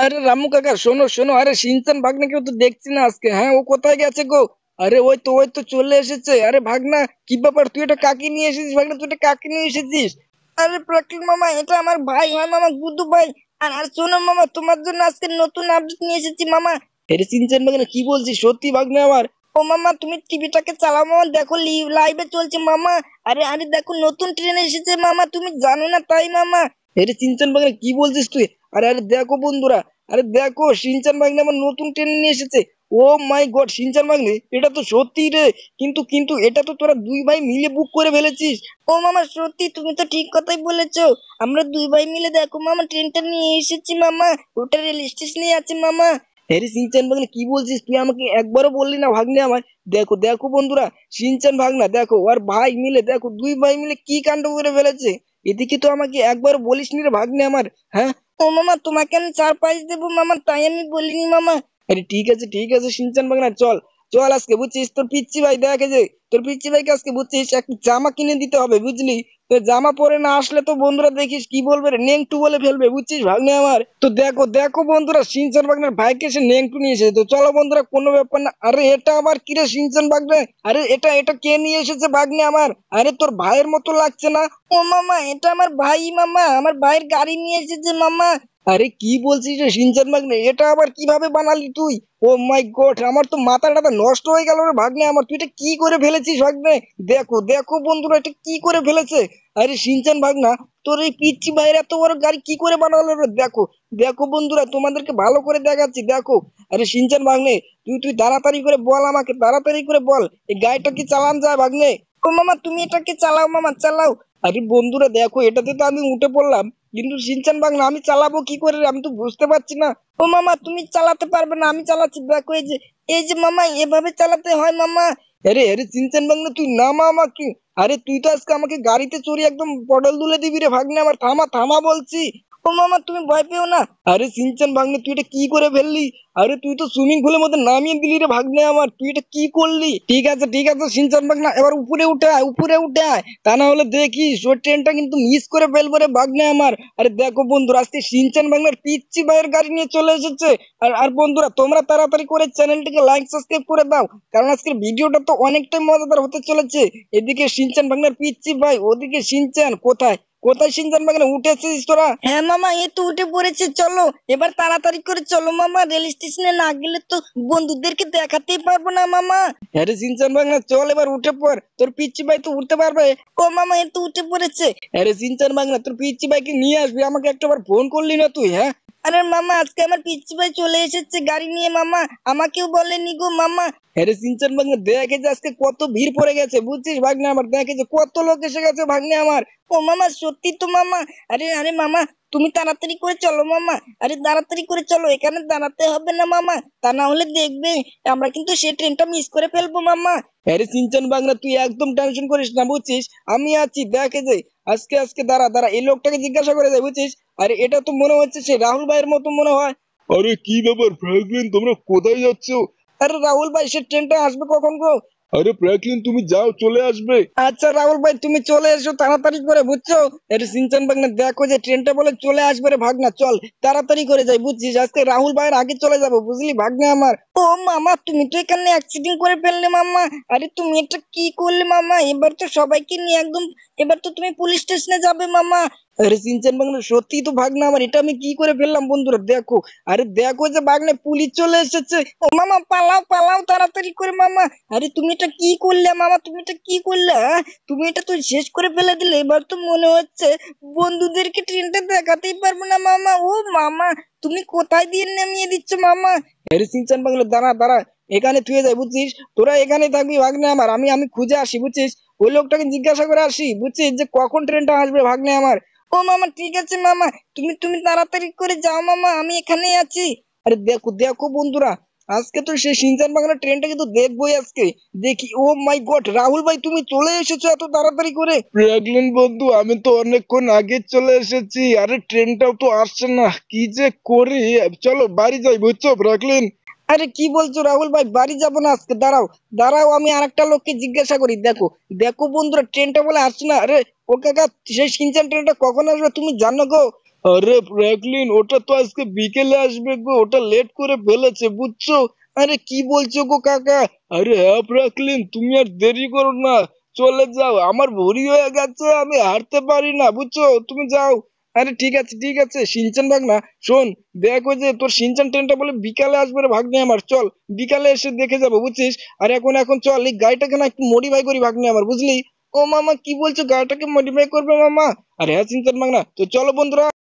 আরে রামু কাকা, শোনো শোনো, আরে শিনচান ভাগ্নাকেও তো দেখছি না আজকে। হ্যাঁ, ও কোথায় গেছে গো? আরে ওই তো চলে এসেছে। আরে ভাগনা, কি ব্যাপার? তুই এটা কাকে নিয়ে এসেছিস ভাগনা? তুই এটা কাকে নিয়ে এসেছিস? আরে প্রকৃত মামা, এটা আমার ভাই হয় মামা, গুড্ডু ভাই। আর আর শোনো মামা, তোমার জন্য আজকে নতুন আপডেট নিয়ে এসেছি মামা। আরে শিনচান ভাগনা, কি বলছিস? সত্যি ভাগনা আমার? ও মামা, তুমি টিভিটাকে চালাও মামা, দেখো লাইভে চলছে মামা। আরে আরে দেখো, নতুন ট্রেন এসেছে মামা, তুমি জানো না তাই মামা। আরে শিনচান ভাগনা, কি বলছিস তুই? আরে আরে দেখো বন্ধুরা, আরে দেখো শিনচান ভাগ্নে আমার নতুন ট্রেন নিয়ে এসেছে। ও মাই গড, শিনচান ভাগ্নে, এটা তো সত্যি রে। কিন্তু কিন্তু এটা তো তোরা দুই ভাই মিলে বুক করে ফেলেছিস। ও মামা সত্যি, তুমি তো ঠিক কথাই বলেছো। আমরা দুই ভাই মিলে দেখো মামা, ট্রেনটা নিয়ে এসেছি মামা। ওটা রেল স্টেশনে আছে মামা। হ্যাঁ রে শিনচান ভাগ্নে, কি বলছিস তুই? আমাকে একবারও বললি না ভাগ্নে আমার। দেখো দেখো বন্ধুরা, শিনচান ভাগনা দেখো আর ভাই মিলে, দেখো দুই ভাই মিলে কি কাণ্ড করে ফেলেছে। এদিকে তো আমাকে একবারও বলিসনি রে ভাগ্নে আমার। হ্যাঁ। ও মামা, তোমাকে আমি সারপ্রাইজ দেবো মামা, তাই আমি বলিনি মামা। আরে ঠিক আছে শিনচান ভাগনা, চল চল আজকে, বুঝছিস? তোর পিচ্চি ভাই দেখে যে, তোর পিচ্চি ভাইকে আজকে বুঝছিস একটা জামা কিনে দিতে হবে, বুঝলি? তো জামা পরে না আসলে তো বন্ধুরা দেখিস কি বলবে রে, নেংটু বলে ফেলবে, বুঝছিস ভাগ্নে আমার? তো দেখো দেখো বন্ধুরা, শিনচান ভাগনার ভাইকে সে নেংটু নিয়ে এসেছে। তো চলো বন্ধুরা, কোনো ব্যাপার না। আরে এটা আবার কি রে শিনচান ভাগনে? আরে এটা এটা কে নিয়ে এসেছে ভাগ্নে আমার? আরে তোর ভাইয়ের মতো লাগছে না? ও মামা, এটা আমার ভাই মামা, আমার ভাইয়ের গাড়ি নিয়ে এসেছে মামা। আরে কি বলছিস রে শিনচান ভাগ্নে? এটা আবার কিভাবে বানালি তুই? ও মাই গড, আমার তো মাথা টাথা নষ্ট হয়ে গেল রে ভাগ্নে আমার। তুই এটা কি করে ফেলেছিস ভাগ্নে? দেখো দেখো বন্ধুরা, এটা কি করে ফেলেছে। আরে শিনচান ভাগনা, তোর এই পিচ্চি ভাইয়ের এত বড় গাড়ি কি করে বানালো রে? দেখো দেখো বন্ধুরা, তোমাদেরকে ভালো করে দেখাচ্ছি, দেখো। আরে শিনচান ভাগ্নে, তুই তুই তাড়াতাড়ি করে বল আমাকে, তাড়াতাড়ি করে বল, এই গাড়িটা কি চালান যায় ভাগ্নে? ও মামা, তুমি এটাকে চালাও মামা, চালাও। আরে বন্ধুরা দেখো, এটাতে তো আমি উঠে পড়লাম, কিন্তু শিনচান বাংলা আমি চালাবো কি করে রে? আমি তো বুঝতে পারছি না। ও মামা, তুমি চালাতে পারবে না, আমি চালাচ্ছি, দেখো এই যে মামা, এভাবে চালাতে হয় মামা। আরে আরে শিনচান বাংলা, তুই নামা আমাকে। আরে তুই তো আজকে আমাকে গাড়িতে চড়িয়ে একদম পটল তুলে দিবি রে ভাগ্নে আমার। থামা থামা বলছি। ও মামা, তুমি ভয় পেও না। আরে সিনচান ভাগ্নে, তুই এটা কি করে ফেললি? আরে তুই তো সুইমিং পুলের মধ্যে নামিয়ে দিলি রে ভাগ্নে আমার। তুই এটা কি করলি? ঠিক আছে সিনচান ভাগ্না, এবার উপরে উঠে আয়, উপরে উঠে আয়। তা না হলে দেখিস ওই ট্রেনটা কিন্তু মিস করে ফেলবো রে ভাগ্নে আমার। আরে দেখো বন্ধুরা, আজকে সিনচান ভাগ্নের পিচ্চি ভাইয়ের গাড়ি নিয়ে চলে এসেছে। আর বন্ধুরা, তোমরা তাড়াতাড়ি করে চ্যানেলটিকে লাইক সাবস্ক্রাইব করে দাও, কারণ আজকের ভিডিওটা তো অনেকটাই মজাদার হতে চলেছে। এদিকে সিনচান ভাগ্নের পিচ্চি ভাই, ওদিকে সিনচান। কোথায় কোথায় সিনচান ভাগ্নে, উঠেছিস তোরা? হ্যাঁ মামা, এই তো উঠে পড়েছে, চলো এবার তাড়াতাড়ি করে চলো মামা, রেল স্টেশনে না গেলে তো বন্ধুদেরকে দেখাতেই পারবো না মামা। আরে সিনচান ভাগ্নে, চল এবার উঠে পড়, তোর পিচ্চি ভাই তো উঠতে পারবে। ও মামা, এই তো উঠে পড়েছে। আরে সিনচান ভাগ্নে, তোর পিচ্চি ভাইকে নিয়ে আসবি, আমাকে একটাবার ফোন করলি না তুই? হ্যাঁ। আরে মামা, আজকে আমার পিচ্চি ভাই চলে এসেছে গাড়ি নিয়ে মামা, আমাকেও বলেনি গো মামা। আরে সিনচান ভাগ্নে, দেখে যে আজকে কত ভিড় পড়ে গেছে, বুঝছিস ভাগ্নে আমার? দেখে যে কত লোক এসে গেছে ভাগ্নে আমার। ও মামা সত্যি তো মামা। আরে আরে মামা, তুমি তাড়াতাড়ি করে চলো মামা। আরে তাড়াতাড়ি করে চলো, এখানে দাঁড়াতে হবে না মামা, তা না হলে দেখবে আমরা কিন্তু সেই ট্রেনটা মিস করে ফেলবো মামা। আরে সিনচান বাংলা, তুই একদম টেনশন করিস না, বুঝছিস? আমি আছি, দেখে যে আজকে আজকে দাঁড়া দাঁড়া, এই লোকটাকে জিজ্ঞাসা করে যায়, বুঝছিস? আরে এটা তো মনে হচ্ছে সে রাহুল ভাইয়ের মতো মনে হয়। আরে কি ব্যাপার ফ্র্যাঙ্কলিন, তোমরা কোথায় যাচ্ছো? আরে রাহুল ভাই, সে ট্রেনটা আসবে কখন গো? আরে ফ্র্যাঙ্কলিন, তুমি যাও, চলে আসবে। আচ্ছা রাহুল ভাই, তুমি চলে এসো তাড়াতাড়ি করে, বুঝছো? আরে সিনচান ভাগনা, দেখো যে ট্রেনটা বলে চলে আসবে রে ভাগনা, চল তাড়াতাড়ি করে যাই, বুঝছিস? আজকে রাহুল ভাইয়ের আগে চলে যাবো, বুঝলি ভাগনা আমার? ও মামা, তুমি তো এখানে অ্যাক্সিডেন্ট করে ফেললে মামা। আরে তুমি এটা কি করলে মামা? এবার তো সবাইকে নিয়ে একদম, এবার তো তুমি পুলিশ স্টেশনে যাবে মামা। আরে সিনচান ভাগনা, সত্যি তো ভাগনা আমার, এটা আমি কি করে ফেললাম বন্ধুরা, দেখো। আরে দেখো যে ভাগনা, পুলিশ চলে এসেছে। ও মামা, পালাও পালাও তাড়াতাড়ি করে মামা। আরে তুমি এটা কি করলে মামা? তুমি এটা কি করলে, হ্যাঁ? তুমি এটা তো শেষ করে ফেলে দিলে, এবার তো মনে হচ্ছে বন্ধুদেরকে ট্রেনটা দেখাতেই পারবো না মামা। ও মামা, তুমি কোথায় দিয়ে নামিয়ে দিচ্ছ মামা? আরে সিনচান বাংলা, দাঁড়া দাঁড়া, এখানে থুয়ে যায়, বুঝছিস? তোরা এখানে থাকবি ভাগ্নে আমার, আমি খুঁজে আসি, বুঝছিস? ওই লোকটাকে জিজ্ঞাসা করে আসি, বুঝছিস, যে কখন ট্রেনটা আসবে ভাগ্নে আমার। ও মামা, ঠিক আছে মামা, তুমি তুমি তাড়াতাড়ি করে যাও মামা, আমি এখানেই আছি। আরে দেখো দেখো বন্ধুরা, আজকে তো সেই শিনচান বাংলা ট্রেনটা কিন্তু দেখবোই আজকে। দেখি, ও মাই গড, রাহুল ভাই তুমি চলে এসেছো এত তাড়াতাড়ি করে? ফ্র্যাঙ্কলিন বন্ধু, আমি তো অনেকক্ষণ আগে চলে এসেছি। আরে ট্রেনটাও তো আসছে না, কি যে করি। চলো বাড়ি যাই, বুঝছো ফ্র্যাঙ্কলিন? আরে কি বলছো রাহুল ভাই? বাড়ি যাবো না আজকে, দাঁড়াও দাঁড়াও, আমি আরেকটা লোককে জিজ্ঞাসা করি। দেখো দেখো বন্ধুরা, ট্রেনটা বলে আসছে না। আরে ও কাকা, সেই শিনচান ট্রেনটা কখন আসবে তুমি জানো গো? আরে ফ্র্যাঙ্কলিন, ওটা তো আজকে বিকেলে আসবে গো, ওটা লেট করে ফেলেছে বুঝছো। আরে কি বলছো গো কাকা? আরে হ্যাঁ ফ্র্যাঙ্কলিন, তুমি আর দেরি করো না, চলে যাও, আমার ভুঁড়ি হয়ে গেছে, আমি হাঁটতে পারি না বুঝছো, তুমি যাও। আরে ঠিক আছে ঠিক আছে, সিনচান ভাগনা শোন, দেখ ওই যে তোর সিনচান ট্রেনটা বলে বিকালে আসবে রে ভাগ্নে আমার, চল বিকালে এসে দেখে যাবো বুঝছিস। আর এখন এখন চল এই গাড়িটাকে না একটু মডিফাই করি ভাগ্নে আমার, বুঝলি? ও মামা কি বলছো, গাড়িটাকে মডিফাই করবে মামা? আরে হ্যাঁ সিনচান ভাগনা, তো চলো বন্ধুরা।